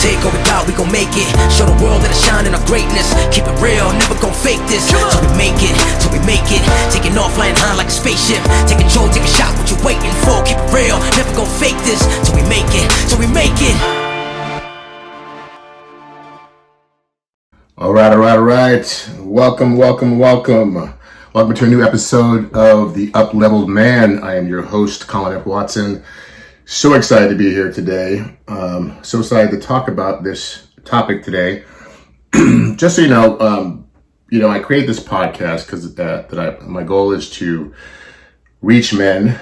take all we got, we gon' make it. Show the world that I shine in our greatness. Keep it real, never gon' fake this. Till we make it, till we make it. Taking off, flying high like a spaceship. Take control, take a shot, what you waiting for? Keep it real, never gon' fake this. Till we make it, till we make it. All right. Welcome to a new episode of The Up-Leveled Man. I am your host, Colin F. Watson. So excited to be here today. So excited to talk about this topic today. Just so you know, I create this podcast because my goal is to reach men,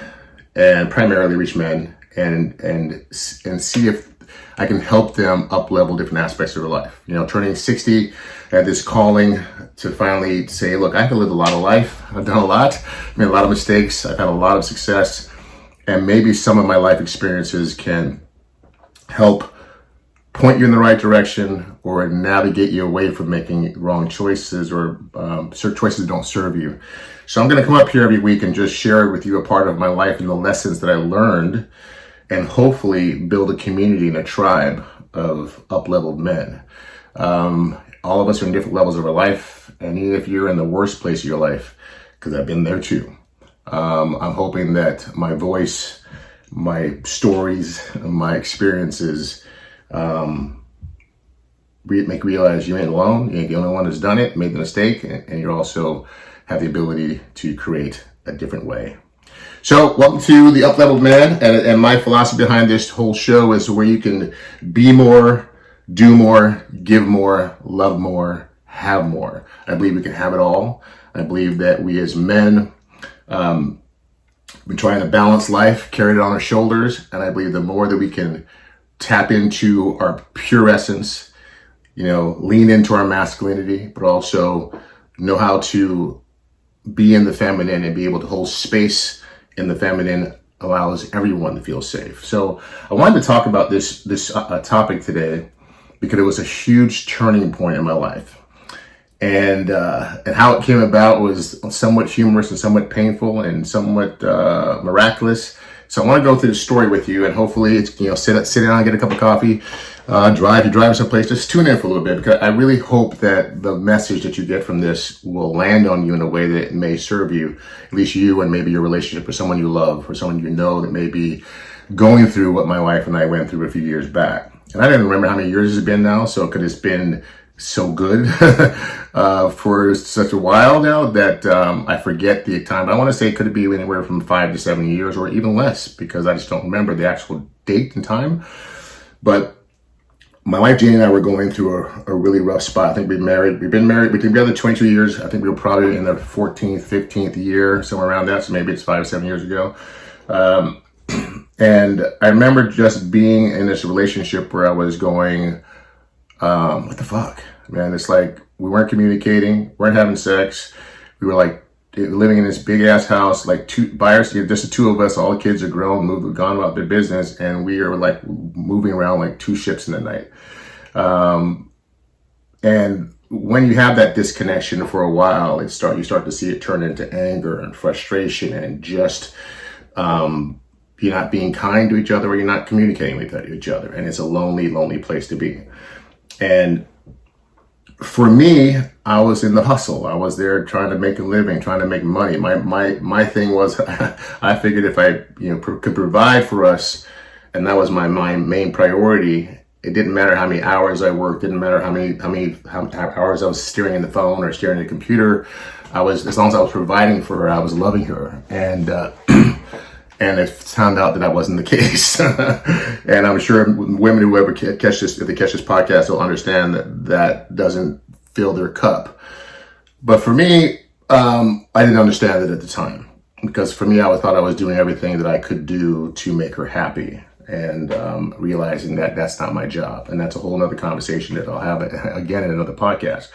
and primarily reach men, and see if I can help them up-level different aspects of their life. You know, turning 60, I had this calling to finally say, look, I've lived a lot of life. I've done a lot, made a lot of mistakes. I've had a lot of success. And maybe some of my life experiences can help point you in the right direction or navigate you away from making wrong choices or certain choices that don't serve you. So I'm going to come up here every week and just share with you a part of my life and the lessons that I learned, and hopefully build a community and a tribe of up-leveled men. All of us are in different levels of our life, and even if you're in the worst place of your life, because I've been there too, I'm hoping that my voice, my stories, my experiences make you realize you ain't alone. You ain't the only one that's done it, made the mistake, and you also have the ability to create a different way. So welcome to The Up-Leveled Man, and my philosophy behind this whole show is where you can be more, do more, give more, love more, have more. I believe we can have it all. I believe that we as men been trying to balance life, carry it on our shoulders, and I believe the more that we can tap into our pure essence, lean into our masculinity, but also know how to be in the feminine and be able to hold space in the feminine allows everyone to feel safe. So I wanted to talk about this topic today because it was a huge turning point in my life. And how it came about was somewhat humorous and somewhat painful and somewhat miraculous. So I want to go through the story with you, and hopefully it's, sit down, get a cup of coffee, if you're driving someplace, just tune in for a little bit, because I really hope that the message that you get from this will land on you in a way that it may serve you, at least you and maybe your relationship with someone you love or someone you know that may be going through what my wife and I went through a few years back. And I don't even remember how many years it's been now, so because it's been so good for such a while now that I forget the time. But I want to say it could be anywhere from 5 to 7 years or even less, because I just don't remember the actual date and time. But my wife Jane and I were going through a really rough spot. I think we've been married, we've been together 22 years. I think we were probably in the 14th, 15th year, somewhere around that. So maybe it's 5 or 7 years ago. And I remember just being in this relationship where I was going, what the fuck, man? It's like we weren't communicating, weren't having sex. We were like living in this big ass house, like just the two of us. All the kids are grown, gone about their business, and we are like moving around like two ships in the night. And when you have that disconnection for a while, you start to see it turn into anger and frustration and just you're not being kind to each other, or you're not communicating with each other, and it's a lonely, lonely place to be. And for me, I was in the hustle. I was there trying to make a living, trying to make money. My thing was, I figured if I could provide for us, and that was my main priority. It didn't matter how many hours I worked. Didn't matter how many hours I was staring at the phone or staring at the computer. As long as I was providing for her, I was loving her. And it found out that that wasn't the case. And I'm sure women who ever catch this, if they catch this podcast, will understand that doesn't fill their cup. But for me, I didn't understand it at the time, because for me, I thought I was doing everything that I could do to make her happy, and realizing that that's not my job. And that's a whole nother conversation that I'll have again in another podcast.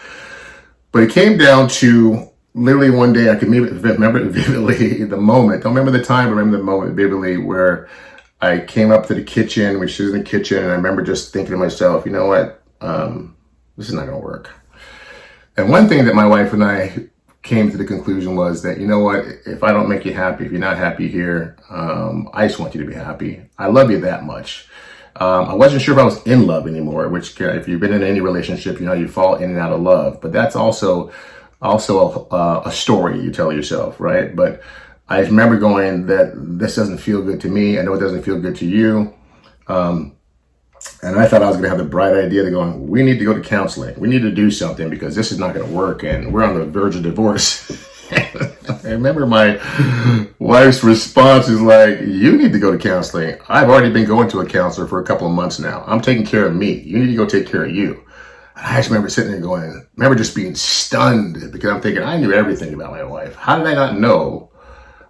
But it came down to literally one day, I can remember vividly the moment. Don't remember the time, but remember the moment vividly, where I came up to the kitchen, when she was in the kitchen, and I remember just thinking to myself, you know what, this is not going to work. And one thing that my wife and I came to the conclusion was that, you know what, if I don't make you happy, if you're not happy here, I just want you to be happy. I love you that much. I wasn't sure if I was in love anymore, which if you've been in any relationship, you know, you fall in and out of love, but that's also a story you tell yourself, right? But I remember going that this doesn't feel good to me. I know it doesn't feel good to you. And I thought I was going to have the bright idea to going, we need to go to counseling. We need to do something because this is not going to work. And we're on the verge of divorce. I remember my wife's response is like, you need to go to counseling. I've already been going to a counselor for a couple of months now. I'm taking care of me. You need to go take care of you. And I just remember sitting there going, remember just being stunned because I'm thinking I knew everything about my wife. How did I not know?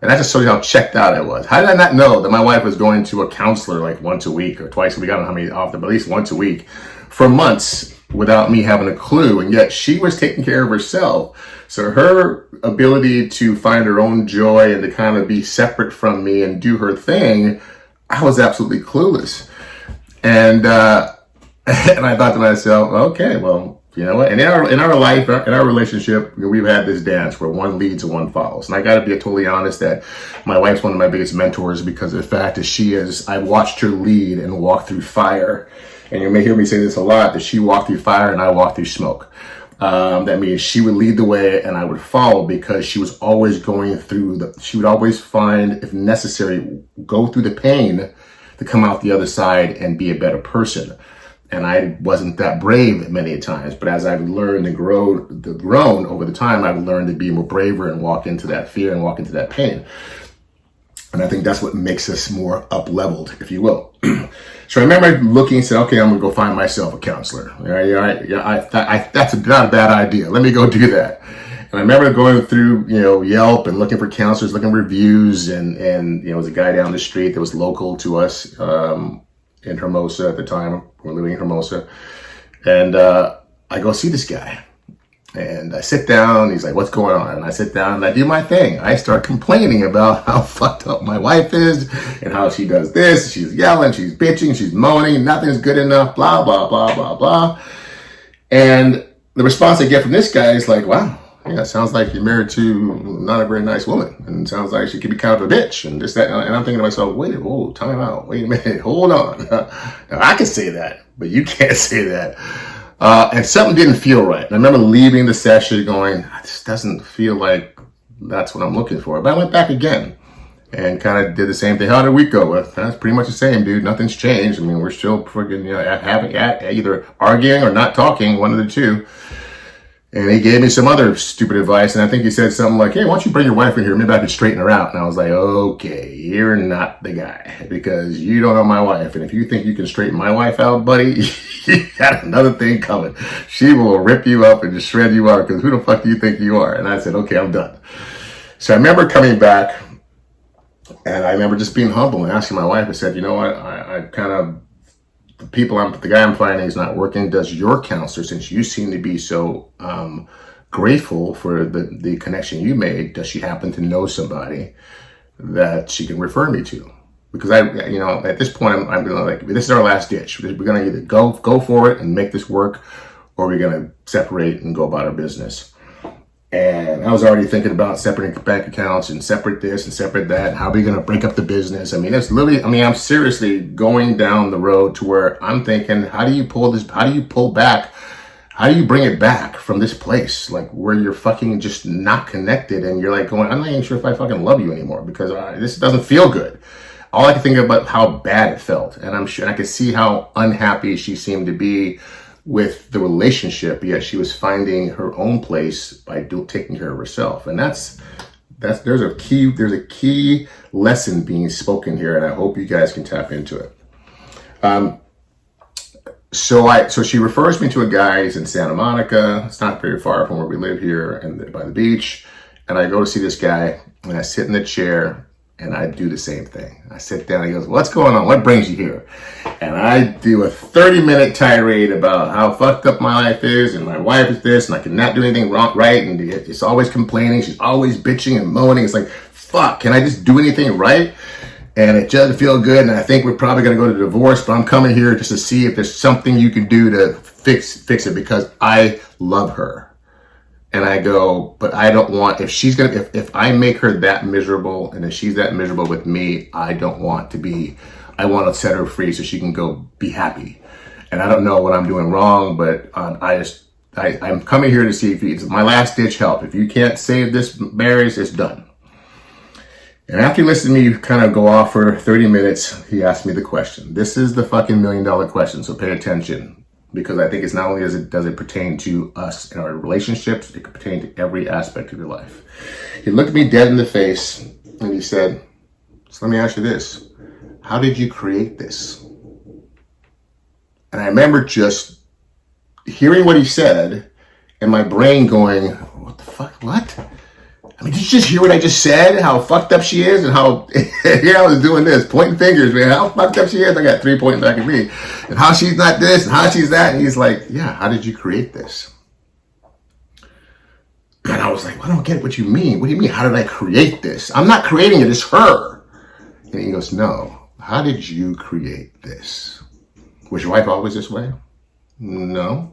And that just shows you how checked out I was. How did I not know that my wife was going to a counselor like once a week or twice a week? I don't know how many often, but at least once a week for months without me having a clue. And yet she was taking care of herself. So her ability to find her own joy and to kind of be separate from me and do her thing, I was absolutely clueless. And and I thought to myself, okay, well, you know what? And in our life, in our relationship, we've had this dance where one leads and one follows. And I got to be totally honest that my wife's one of my biggest mentors because of the fact that I watched her lead and walk through fire. And you may hear me say this a lot, that she walked through fire and I walked through smoke. That means she would lead the way and I would follow because she was always going through she would always find, if necessary, go through the pain to come out the other side and be a better person. And I wasn't that brave many times, but as I've learned and grown over the time, I've learned to be more braver and walk into that fear and walk into that pain. And I think that's what makes us more up-leveled, if you will. So I remember looking and said, okay, I'm gonna go find myself a counselor. That's not a bad idea. Let me go do that. And I remember going through, Yelp and looking for counselors, looking for reviews, and there was a guy down the street that was local to us, in Hermosa at the time. We're living in Hermosa. And I go see this guy. And I sit down. He's like, what's going on? And I sit down and I do my thing. I start complaining about how fucked up my wife is and how she does this. She's yelling, she's bitching, she's moaning. Nothing's good enough, blah, blah, blah, blah, blah. And the response I get from this guy is like, wow, yeah, sounds like you're married to not a very nice woman. And it sounds like she could be kind of a bitch and this, that. And I'm thinking to myself, time out. Wait a minute. Hold on. Now, I can say that, but you can't say that. And something didn't feel right. And I remember leaving the session going, this doesn't feel like that's what I'm looking for. But I went back again and kind of did the same thing. How did we go? Well, that's pretty much the same, dude. Nothing's changed. I mean, we're still freaking, either arguing or not talking, one of the two. And he gave me some other stupid advice. And I think he said something like, hey, why don't you bring your wife in here? Maybe I can straighten her out. And I was like, okay, you're not the guy because you don't know my wife. And if you think you can straighten my wife out, buddy, you got another thing coming. She will rip you up and just shred you out because who the fuck do you think you are? And I said, okay, I'm done. So I remember coming back and I remember just being humble and asking my wife, I said, you know what? I kind of, the guy I'm finding is not working. Does your counselor, since you seem to be so grateful for the connection you made, does she happen to know somebody that she can refer me to? Because at this point, I'm gonna like, this is our last ditch. We're gonna either go for it and make this work, or we're gonna separate and go about our business. And I was already thinking about separating bank accounts and separate this and separate that. And how are we going to break up the business? I mean, I'm seriously going down the road to where I'm thinking, how do you pull back? How do you bring it back from this place? Like where you're fucking just not connected and you're like going, I'm not even sure if I fucking love you anymore because this doesn't feel good. All I can think about how bad it felt. And I'm sure I could see how unhappy she seemed to be with the relationship, yet she was finding her own place by taking care of herself. And there's a key lesson being spoken here, and I hope you guys can tap into it. So she refers me to a guy. He's in Santa Monica. It's not very far from where we live here and by the beach. And I go to see this guy and I sit in the chair and I do the same thing. I sit down and he goes, what's going on? What brings you here? And I do a 30-minute tirade about how fucked up my life is and my wife is this and I cannot do anything right and it's always complaining. She's always bitching and moaning. It's like, fuck, can I just do anything right? And it doesn't feel good and I think we're probably going to go to divorce, but I'm coming here just to see if there's something you can do to fix it because I love her. And I go, but I don't want, if I make her that miserable and if she's that miserable with me, I don't want I want to set her free so she can go be happy. And I don't know what I'm doing wrong, but I'm coming here to see if it's my last ditch help. If you can't save this marriage, it's done. And after he listened to me kind of go off for 30 minutes, he asked me the question. This is the fucking $1 million question, so pay attention. Because I think it's not only does it pertain to us and our relationships, it could pertain to every aspect of your life. He looked me dead in the face and he said, so let me ask you this. How did you create this? And I remember just hearing what he said and my brain going, what the fuck, what? I mean, did you just hear what I just said? How fucked up she is and how, here I was doing this, pointing fingers, man, how fucked up she is. I got 3 pointing back at me. And how she's not this and how she's that. And he's like, yeah, how did you create this? And I was like, well, I don't get what you mean. What do you mean? How did I create this? I'm not creating it, it's her. And he goes, no, how did you create this? Was your wife always this way? No.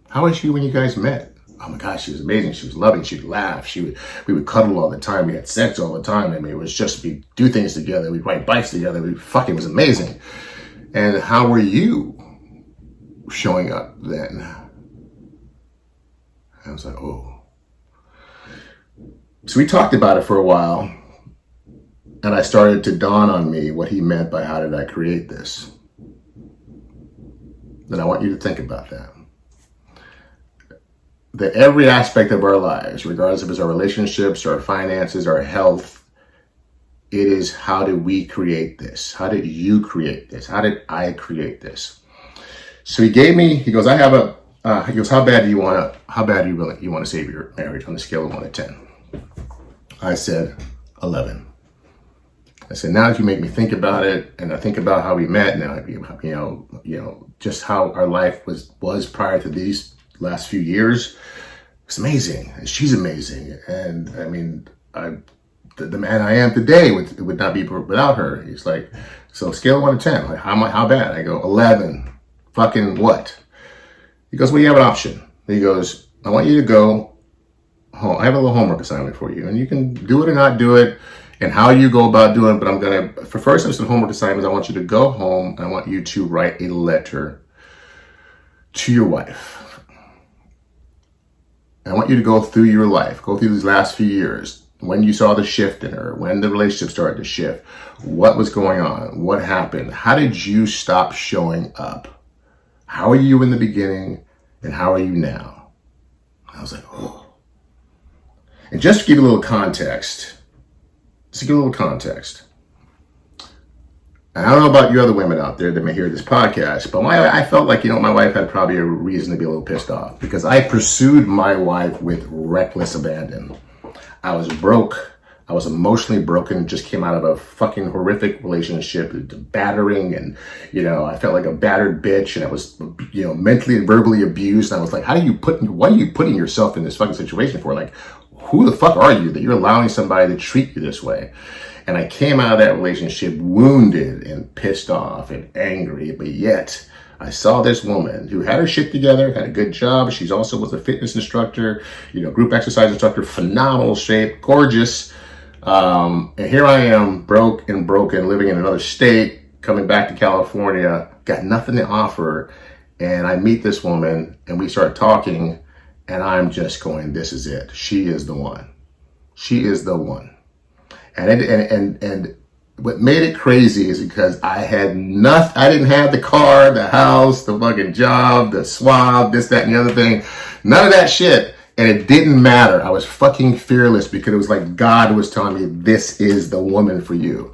How was she when you guys met? Oh my gosh, she was amazing. She was loving. She'd laugh. We would cuddle all the time. We had sex all the time. I mean, it was just, we'd do things together. We'd ride bikes together. It was amazing. And how were you showing up then? I was like, oh. So we talked about it for a while. And I started to dawn on me what he meant by how did I create this? And I want you to think about that. That every aspect of our lives, regardless if it's our relationships, our finances, our health, it is how did we create this? How did you create this? How did I create this? So he goes, I have he goes, how bad do you want to save your marriage on a scale of 1 to 10? I said, 11. I said, now that you make me think about it, and I think about how we met, and just how our life was prior to these last few years, it's amazing. And she's amazing. And I mean, the man I am today would not be without her. He's like, so scale of 1 to 10, like, how bad? I go, 11. Fucking what? He goes, well, you have an option. He goes, I want you to go home. I have a little homework assignment for you, and you can do it or not do it, and how you go about doing it. But for first, some homework assignments, I want you to go home, and I want you to write a letter to your wife. I want you to go through your life, go through these last few years, when you saw the shift in her, when the relationship started to shift, what was going on, what happened, how did you stop showing up? How are you in the beginning, and how are you now? I was like, oh. And just to give you a little context, and I don't know about you other women out there that may hear this podcast, but I felt like, my wife had probably a reason to be a little pissed off because I pursued my wife with reckless abandon. I was broke. I was emotionally broken, just came out of a fucking horrific relationship, battering, and, I felt like a battered bitch, and I was, mentally and verbally abused. And I was like, why are you putting yourself in this fucking situation for? Like, who the fuck are you that you're allowing somebody to treat you this way? And I came out of that relationship wounded and pissed off and angry, but yet I saw this woman who had her shit together, had a good job. She's also was a fitness instructor, group exercise instructor, phenomenal shape, gorgeous. And here I am, broke and broken, living in another state, coming back to California, got nothing to offer. And I meet this woman and we start talking, and I'm just going, this is it. She is the one. She is the one. And what made it crazy is because I had nothing. I didn't have the car, the house, the fucking job, the swab, this, that, and the other thing. None of that shit. And it didn't matter. I was fucking fearless because it was like God was telling me, this is the woman for you.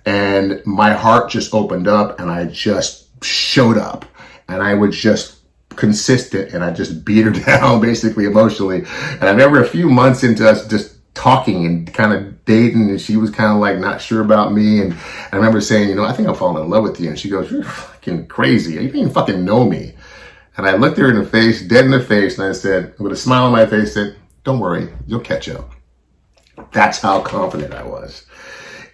And my heart just opened up and I just showed up. And I was just consistent and I just beat her down basically emotionally. And I remember a few months into us just talking and kind of dating, and she was kind of like not sure about me. And I remember saying, I think I'm falling in love with you. And she goes, you're fucking crazy. You don't even fucking know me. And I looked her in the face, dead in the face, and I said, with a smile on my face, said, don't worry, you'll catch up. That's how confident I was.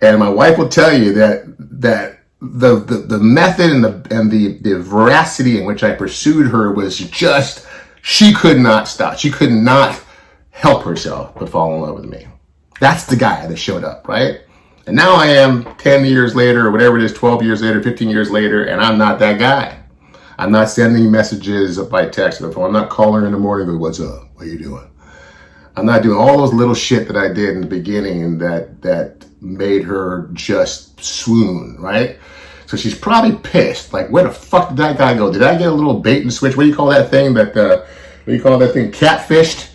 And my wife will tell you that the method and the veracity in which I pursued her was just, she could not stop. She could not help herself but fall in love with me. That's the guy that showed up, right? And now I am 10 years later, or whatever it is, 12 years later, 15 years later, and I'm not that guy. I'm not sending messages by text or the phone. I'm not calling her in the morning and go, what's up? What are you doing? I'm not doing all those little shit that I did in the beginning that made her just swoon, right? So she's probably pissed. Like, where the fuck did that guy go? Did I get a little bait and switch? What do you call that thing? Catfished?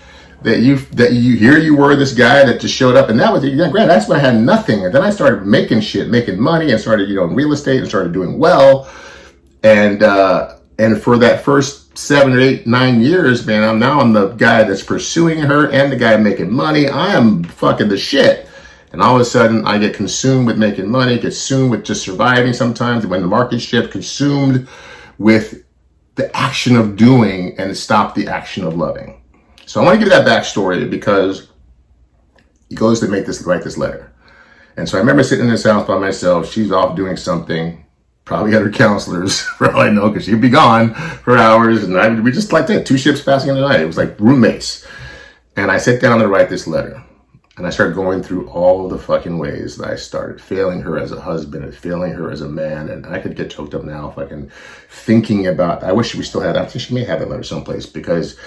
That you were this guy that just showed up, and that was, granted, that's when I had nothing, and then I started making money, and started, in real estate, and started doing well, and for that first 7 or 8, 9 years, man, I'm the guy that's pursuing her and the guy making money. I am fucking the shit, and all of a sudden I get consumed with making money, consumed with just surviving sometimes when the market shifts, consumed with the action of doing and stop the action of loving. So I want to give that backstory because he goes to write this letter. And so I remember sitting in this house by myself. She's off doing something, probably at her counselor's, for all I know, because she'd be gone for hours. And we just like that, 2 ships passing in the night. It was like roommates. And I sit down to write this letter. And I started going through all the fucking ways that I started failing her as a husband and failing her as a man. And I could get choked up now fucking thinking about, I wish we still had, I think she may have that letter someplace, because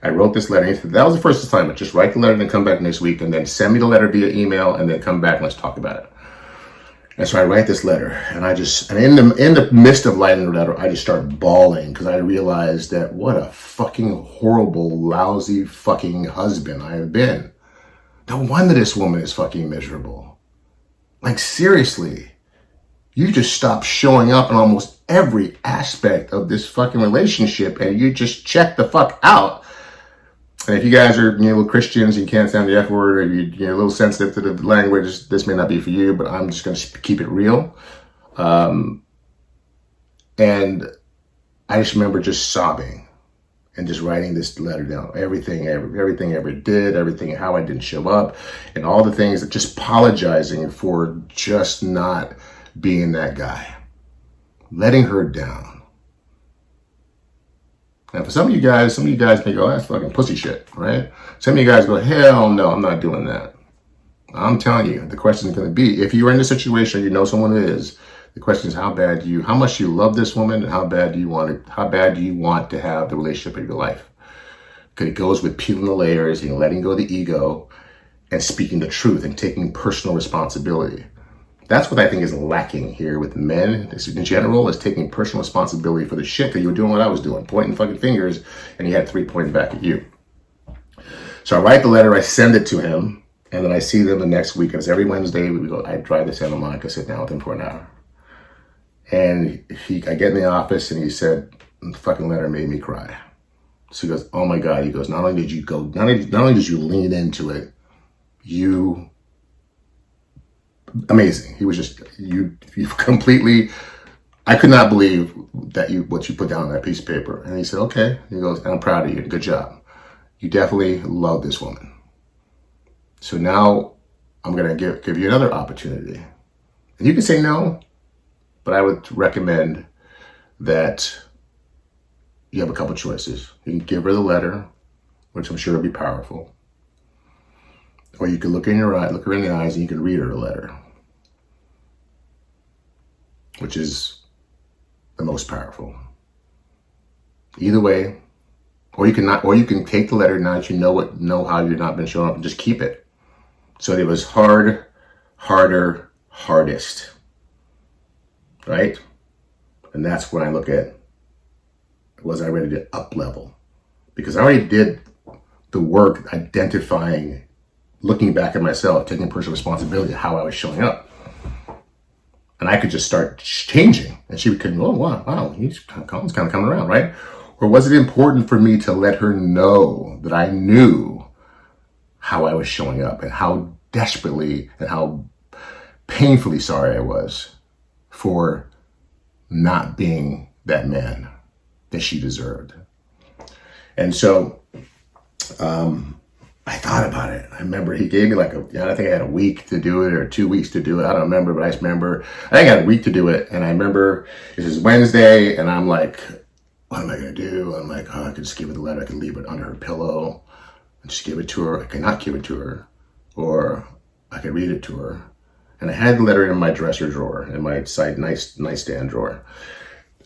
I wrote this letter. That was the first assignment. Just write the letter and then come back next week, and then send me the letter via email, and then come back and let's talk about it. And so I write this letter, and in the midst of writing the letter, I just start bawling because I realized that what a fucking horrible, lousy fucking husband I have been. No wonder this woman is fucking miserable. Like, seriously, you just stop showing up in almost every aspect of this fucking relationship, and you just check the fuck out. And if you guys are little Christians, you can't stand the F word, or you're a little sensitive to the language, this may not be for you, but I'm just going to keep it real. And I just remember just sobbing and just writing this letter down. Everything I ever did, everything, how I didn't show up, and all the things, that just apologizing for just not being that guy, letting her down. And for some of you guys may go, that's fucking pussy shit, right? Some of you guys go, hell no, I'm not doing that. I'm telling you, the question is going to be, if you're in a situation, someone is, the question is how much you love this woman, and how bad do you want to have the relationship of your life? Because it goes with peeling the layers and letting go of the ego and speaking the truth and taking personal responsibility. That's what I think is lacking here with men in general, is taking personal responsibility for the shit that you were doing what I was doing, pointing fucking fingers, and he had 3 pointing back at you. So I write the letter, I send it to him, and then I see them the next week. It's every Wednesday. I drive to Santa Monica, sit down with him for an hour. And I get in the office, and he said, the fucking letter made me cry. So he goes, oh my God. He goes, not only did you lean into it, amazing. He was just, you completely, I could not believe what you put down on that piece of paper. And he said, okay. He goes, I'm proud of you. Good job. You definitely love this woman. So now I'm going to give you another opportunity. And you can say no, but I would recommend that you have a couple choices. You can give her the letter, which I'm sure will be powerful. Or you can look her in the eyes, and you can read her the letter, which is the most powerful. Either way, or you can take the letter now that you know how you've not been showing up, and just keep it. So it was hard, harder, hardest, right? And that's when I look at, was I ready to up level? Because I already did the work identifying, looking back at myself, taking personal responsibility of how I was showing up. And I could just start changing. And she would go, oh, wow, Colin's kind of coming around, right? Or was it important for me to let her know that I knew how I was showing up, and how desperately and how painfully sorry I was for not being that man that she deserved? And so, I thought about it. I remember he gave me I think I had a week to do it, or 2 weeks to do it. I don't remember, but I just remember, I think I had a week to do it. And I remember it was Wednesday, and I'm like, what am I going to do? I'm like, oh, I could just give her the letter. I could leave it under her pillow and just give it to her. I could not give it to her, or I could read it to her. And I had the letter in my dresser drawer, in my nightstand drawer.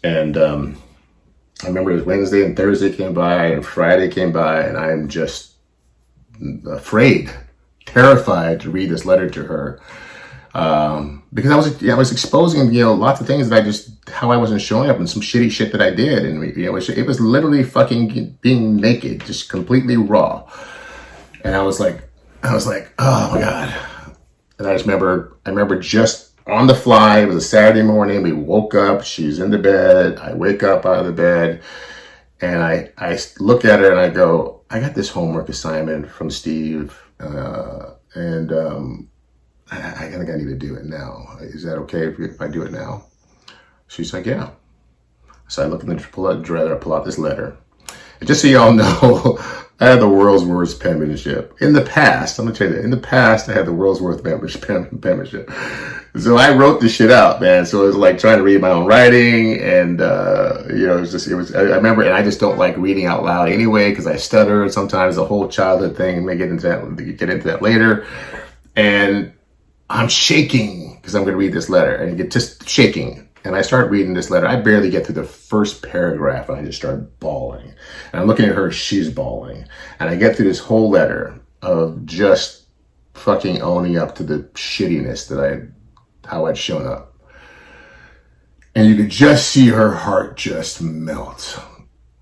And I remember it was Wednesday and Thursday came by and Friday came by, and I'm just afraid, terrified to read this letter to her. Because I was exposing, lots of things that how I wasn't showing up and some shitty shit that I did. And, it was literally fucking being naked, just completely raw. And I was like, oh my God. And I remember just on the fly, it was a Saturday morning, we woke up, she's in the bed, I wake up out of the bed, and I look at her and I go, I got this homework assignment from Steve, and I think I need to do it now. Is that okay if I do it now? She's like, yeah. So I look in the pull out this letter. And just so y'all know, I had the world's worst penmanship. In the past, I'm gonna tell you that, in the past, I had the world's worst penmanship. So I wrote this shit out, man. So it was like trying to read my own writing, and I remember, and I just don't like reading out loud anyway, because I stutter sometimes, the whole childhood thing. I may get into that later. And I'm shaking because I'm going to read this letter, and get just shaking. And I start reading this letter. I barely get through the first paragraph, and I just start bawling. And I'm looking at her, she's bawling. And I get through this whole letter of just fucking owning up to the shittiness how I'd shown up. And you could just see her heart just melt.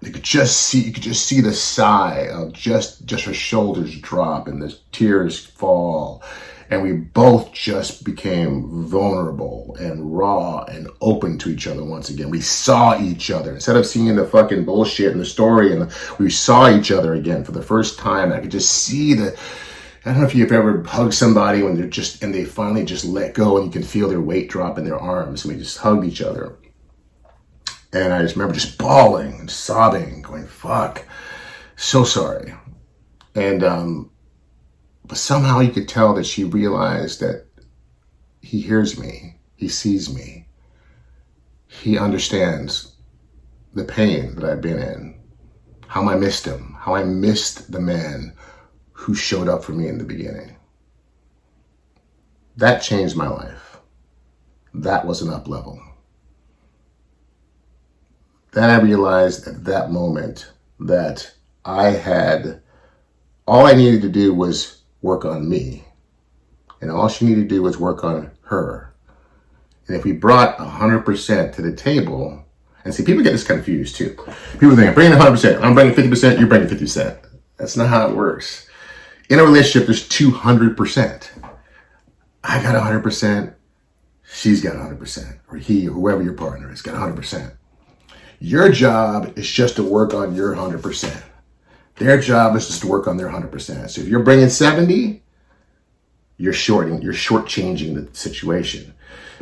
You could just see the sigh of just her shoulders drop and the tears fall. And we both just became vulnerable and raw and open to each other once again. We saw each other. Instead of seeing the fucking bullshit and the story, and we saw each other again for the first time. I could just see I don't know if you've ever hugged somebody when they finally just let go, and you can feel their weight drop in their arms, and we just hugged each other. And I just remember just bawling and sobbing, going, fuck, so sorry. And, but somehow you could tell that she realized that he hears me, he sees me, he understands the pain that I've been in, how I missed him, how I missed the man who showed up for me in the beginning. That changed my life. That was an up level. Then I realized at that moment that all I needed to do was work on me. And all she needed to do was work on her. And if we brought 100% to the table, and see, people get this confused too. People think, I'm bringing 100%, I'm bringing 50%, you're bringing 50%. That's not how it works. In a relationship, there's 200%. I got 100%, she's got 100%, or he, or whoever your partner is, got 100%. Your job is just to work on your 100%. Their job is just to work on their 100%. So if you're bringing 70, you're shortchanging the situation.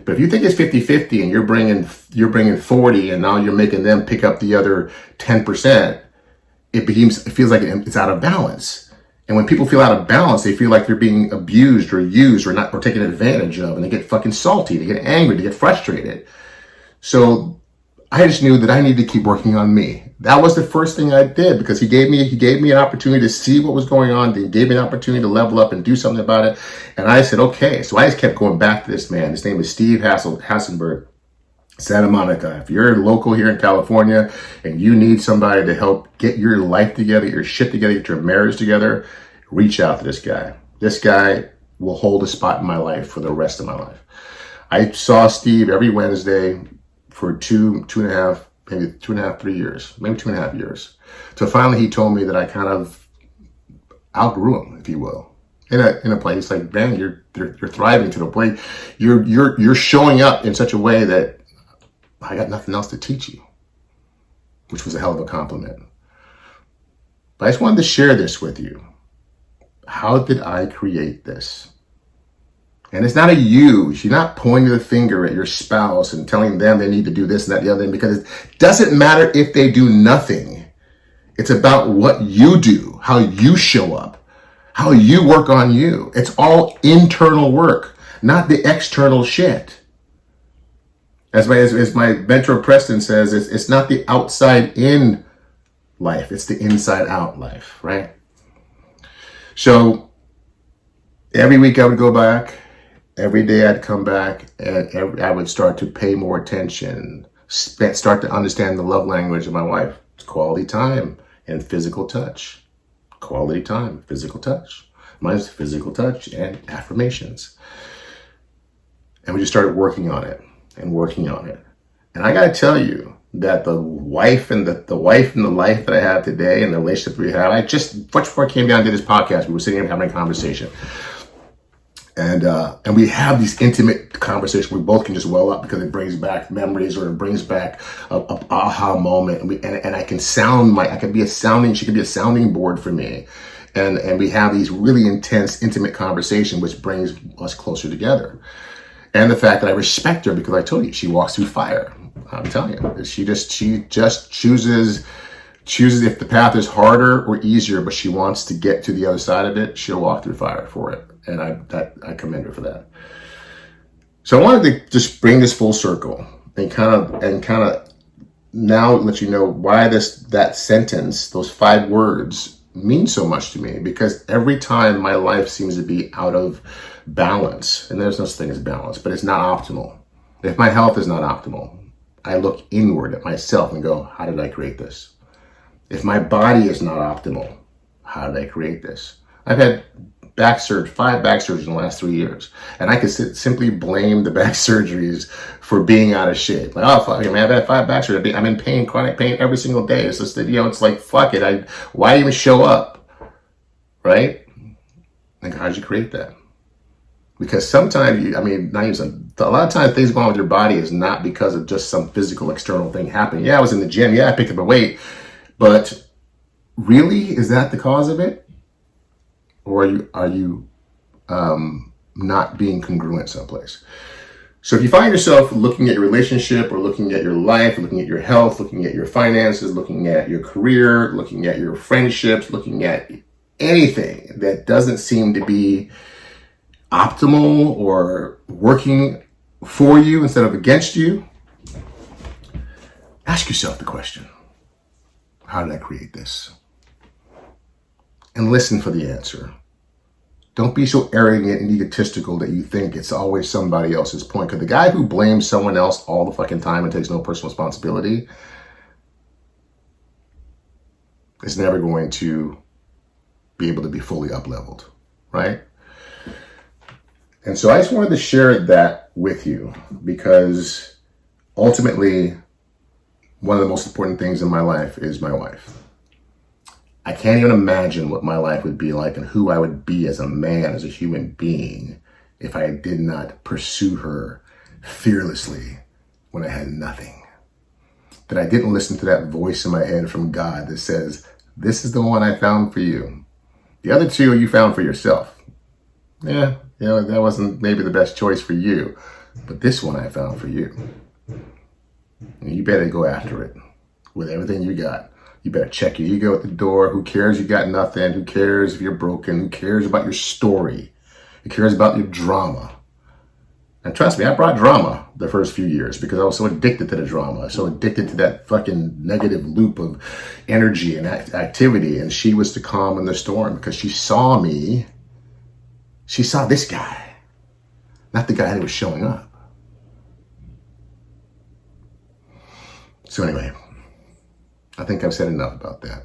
But if you think it's 50-50 and you're bringing 40, and now you're making them pick up the other 10%, it feels like it's out of balance. And when people feel out of balance, they feel like they're being abused or used or taken advantage of, and they get fucking salty, they get angry, they get frustrated. So I just knew that I needed to keep working on me. That was the first thing I did, because he gave me an opportunity to see what was going on. He gave me an opportunity to level up and do something about it. And I said, okay. So I just kept going back to this man. His name is Steve Hassenberg, Santa Monica. If you're local here in California and you need somebody to help get your life together, your shit together, get your marriage together, reach out to this guy. This guy will hold a spot in my life for the rest of my life. I saw Steve every Wednesday for two and a half, maybe 2.5, 3 years, maybe 2.5 years. So finally he told me that I kind of outgrew him, if you will. In a place like, man, you're thriving to the point, you're showing up in such a way that I got nothing else to teach you, which was a hell of a compliment. But I just wanted to share this with you. How did I create this? And it's not a you. You're not pointing the finger at your spouse and telling them they need to do this and that, the other thing, because it doesn't matter if they do nothing. It's about what you do, how you show up, how you work on you. It's all internal work, not the external shit. As my mentor Preston says, it's not the outside in life, it's the inside out life, right? So every week I would go back Every day I'd come back and I would start to pay more attention, start to understand the love language of my wife. It's quality time and physical touch. Quality time, physical touch. Mine's physical touch and affirmations. And we just started working on it and working on it. And I got to tell you that the wife and the life that I have today and the relationship we have, much before I came down to this podcast, we were sitting here having a conversation. And we have these intimate conversations. We both can just well up because it brings back memories or it brings back a aha moment. And I can she could be a sounding board for me. And we have these really intense, intimate conversations, which brings us closer together. And the fact that I respect her because I told you, she walks through fire. I'm telling you, she just chooses if the path is harder or easier, but she wants to get to the other side of it, she'll walk through fire for it. And I commend her for that. So I wanted to just bring this full circle and kind of now let you know why that sentence, those 5 words mean so much to me, because every time my life seems to be out of balance, and there's no such thing as balance, but it's not optimal. If my health is not optimal, I look inward at myself and go, how did I create this? If my body is not optimal, how did I create this? I've had 5 back surgeries in the last 3 years. And I could simply blame the back surgeries for being out of shape. Like, oh, fuck it, man, I've had 5 back surgeries. I'm in pain, chronic pain every single day. It's just that, it's like, fuck it. Why even show up? Right? Like, how'd you create that? Because sometimes, a lot of times things going on with your body is not because of just some physical external thing happening. Yeah, I was in the gym. Yeah, I picked up a weight. But really, is that the cause of it? Or are you not being congruent someplace? So if you find yourself looking at your relationship or looking at your life, looking at your health, looking at your finances, looking at your career, looking at your friendships, looking at anything that doesn't seem to be optimal or working for you instead of against you, ask yourself the question, how did I create this? And listen for the answer. Don't be so arrogant and egotistical that you think it's always somebody else's point. Because the guy who blames someone else all the fucking time and takes no personal responsibility is never going to be able to be fully up-leveled, right? And so I just wanted to share that with you because ultimately, one of the most important things in my life is my wife. I can't even imagine what my life would be like and who I would be as a man, as a human being, if I did not pursue her fearlessly when I had nothing. That I didn't listen to that voice in my head from God that says, this is the one I found for you. The other 2 you found for yourself. Yeah, that wasn't maybe the best choice for you, but this one I found for you. And you better go after it with everything you got. You better check your ego at the door. Who cares you got nothing? Who cares if you're broken? Who cares about your story? Who cares about your drama? And trust me, I brought drama the first few years because I was so addicted to the drama, so addicted to that fucking negative loop of energy and activity. And she was the calm in the storm because she saw me. She saw this guy, not the guy that was showing up. So anyway, I think I've said enough about that.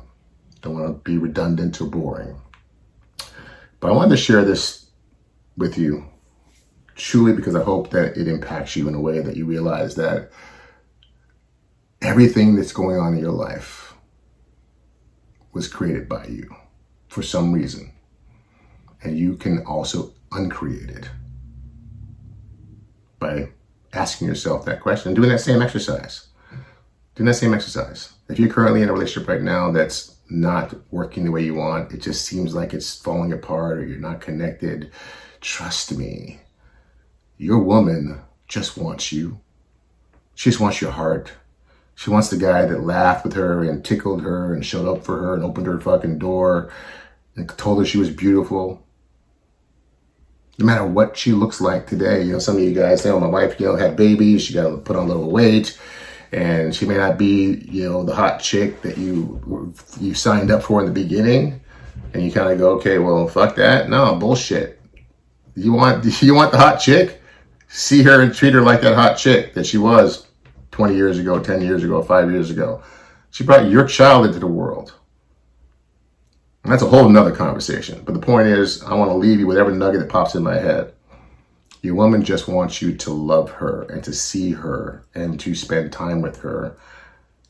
Don't want to be redundant or boring. But I wanted to share this with you truly because I hope that it impacts you in a way that you realize that everything that's going on in your life was created by you for some reason. And you can also uncreate it by asking yourself that question and doing that same exercise. If you're currently in a relationship right now that's not working the way you want, it just seems like it's falling apart or you're not connected, trust me, your woman just wants you. She just wants your heart. She wants the guy that laughed with her and tickled her and showed up for her and opened her fucking door and told her she was beautiful. No matter what she looks like today, some of you guys say, oh, my wife, had babies, she got to put on a little weight. And she may not be, the hot chick that you signed up for in the beginning. And you kind of go, okay, well, fuck that. No, bullshit. You want the hot chick? See her and treat her like that hot chick that she was 20 years ago, 10 years ago, 5 years ago. She brought your child into the world. And that's a whole nother conversation. But the point is, I want to leave you with every nugget that pops in my head. Your woman just wants you to love her and to see her and to spend time with her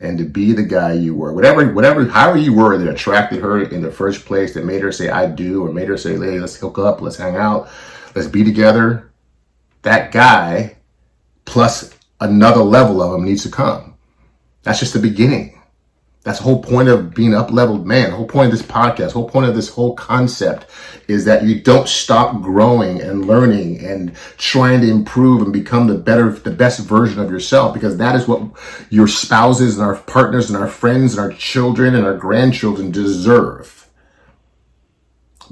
and to be the guy you were. However you were that attracted her in the first place, that made her say, I do, or made her say, hey, let's hook up, let's hang out, let's be together. That guy, plus another level of him, needs to come. That's just the beginning. That's the whole point of being up-leveled man. The whole point of this podcast, the whole point of this whole concept is that you don't stop growing and learning and trying to improve and become the best version of yourself, because that is what your spouses and our partners and our friends and our children and our grandchildren deserve.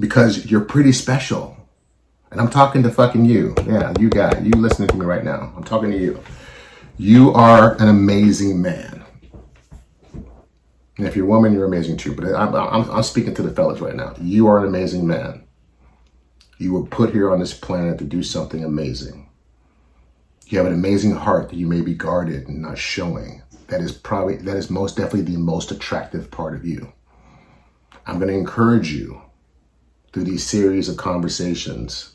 Because you're pretty special. And I'm talking to fucking you. Yeah, you listening to me right now. I'm talking to you. You are an amazing man. And if you're a woman, you're amazing too. But I'm speaking to the fellas right now. You are an amazing man. You were put here on this planet to do something amazing. You have an amazing heart that you may be guarded and not showing. That is most definitely the most attractive part of you. I'm going to encourage you through these series of conversations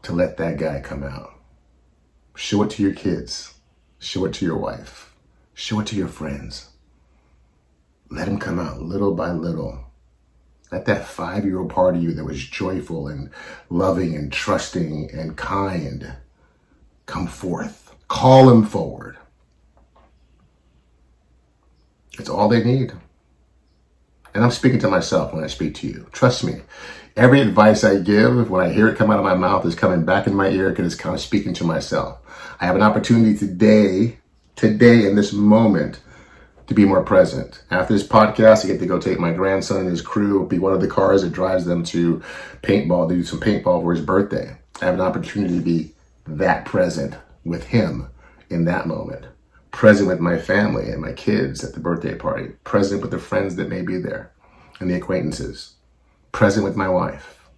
to let that guy come out. Show it to your kids. Show it to your wife. Show it to your friends. Let him come out little by little. Let that 5-year-old part of you that was joyful and loving and trusting and kind come forth. Call him forward. It's all they need. And I'm speaking to myself when I speak to you. Trust me. Every advice I give, when I hear it come out of my mouth, is coming back in my ear because it's kind of speaking to myself. I have an opportunity today in this moment, to be more present. After this podcast, I get to go take my grandson and his crew, be one of the cars that drives them to paintball, do some paintball for his birthday. I have an opportunity to be that present with him in that moment. Present with my family and my kids at the birthday party. Present with the friends that may be there and the acquaintances. Present with my wife.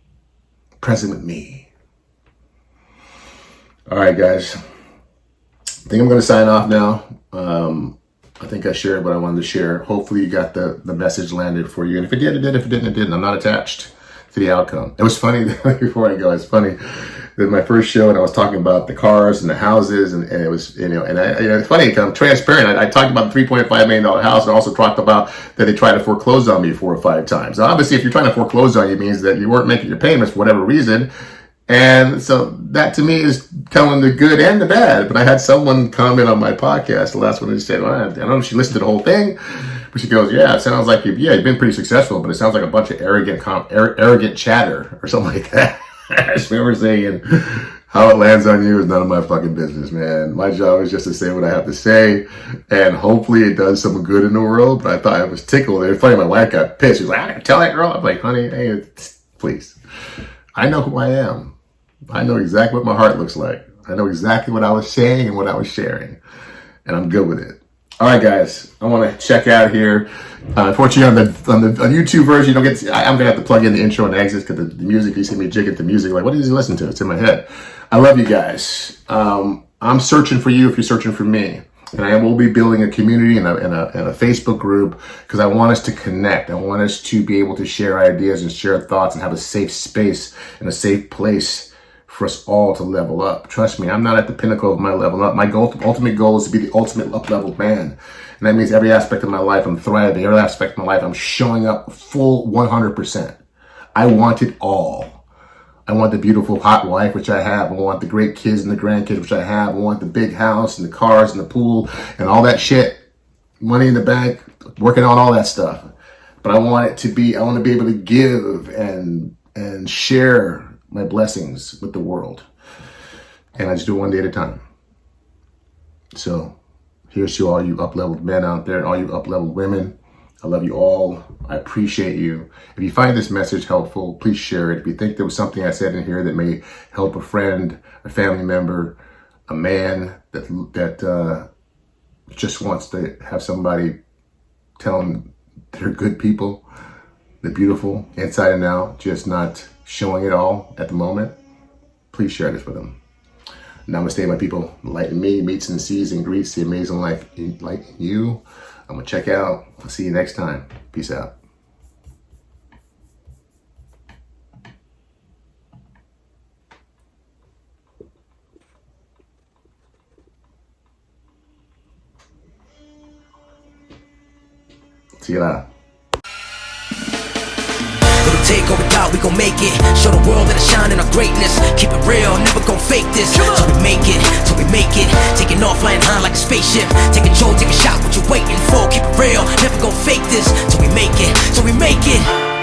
Present with me. All right, guys. I think I'm going to sign off now. I think I shared what I wanted to share. Hopefully you got the message landed for you. And if it did, it did. If it didn't, it didn't. I'm not attached to the outcome. It was funny, before I go, it's funny that my first show and I was talking about the cars and the houses and it was, it's funny because I'm transparent. I talked about the $3.5 million house and also talked about that they tried to foreclose on me 4 or 5 times. Now, obviously, if you're trying to foreclose on you, it means that you weren't making your payments for whatever reason. And so that to me is telling the good and the bad. But I had someone comment on my podcast, the last one, and said, well, I don't know if she listened to the whole thing, but she goes, yeah, it sounds like you've been pretty successful, but it sounds like a bunch of arrogant chatter or something like that. I just remember saying, how it lands on you is none of my fucking business, man. My job is just to say what I have to say, and hopefully it does some good in the world. But I thought it was tickled. It was funny, my wife got pissed. She was like, I gotta tell that girl. I'm like, honey, hey, please. I know who I am. I know exactly what my heart looks like. I know exactly what I was saying and what I was sharing. And I'm good with it. All right, guys. I want to check out here. Unfortunately, on the YouTube version, you don't get to, I'm going to have to plug in the intro and exits because the music, you see me jigging the music. Like, what did you listen to? It's in my head. I love you guys. I'm searching for you if you're searching for me. And I will be building a community and a Facebook group because I want us to connect. I want us to be able to share ideas and share thoughts and have a safe space and a safe place for us all to level up. Trust me, I'm not at the pinnacle of my level up. My ultimate goal is to be the ultimate up-leveled man. And that means every aspect of my life I'm thriving. Every aspect of my life I'm showing up full 100%. I want it all. I want the beautiful hot wife, which I have. I want the great kids and the grandkids, which I have. I want the big house and the cars and the pool and all that shit. Money in the bank, working on all that stuff. But I want to be able to give and share my blessings with the world. And I just do it one day at a time. So here's to all you up-leveled men out there, all you up-leveled women. I love you all. I appreciate you. If you find this message helpful, please share it. If you think there was something I said in here that may help a friend, a family member, a man that just wants to have somebody tell them they're good people, they're beautiful inside and out, just not showing it all at the moment, please share this with them. Namaste, my people. Light in me meets and sees and greets the amazing light in you. I'm going to check out. I'll see you next time. Peace out. See you later. Gonna take over God, we gon' make it. Show the world that I shine in our greatness. Keep it real, never gon' fake this. Till we make it, till we make it. Taking off, flying high like a spaceship. Take control, take a shot, what you waiting for? Keep it real, never gon' fake this. Till we make it, till we make it.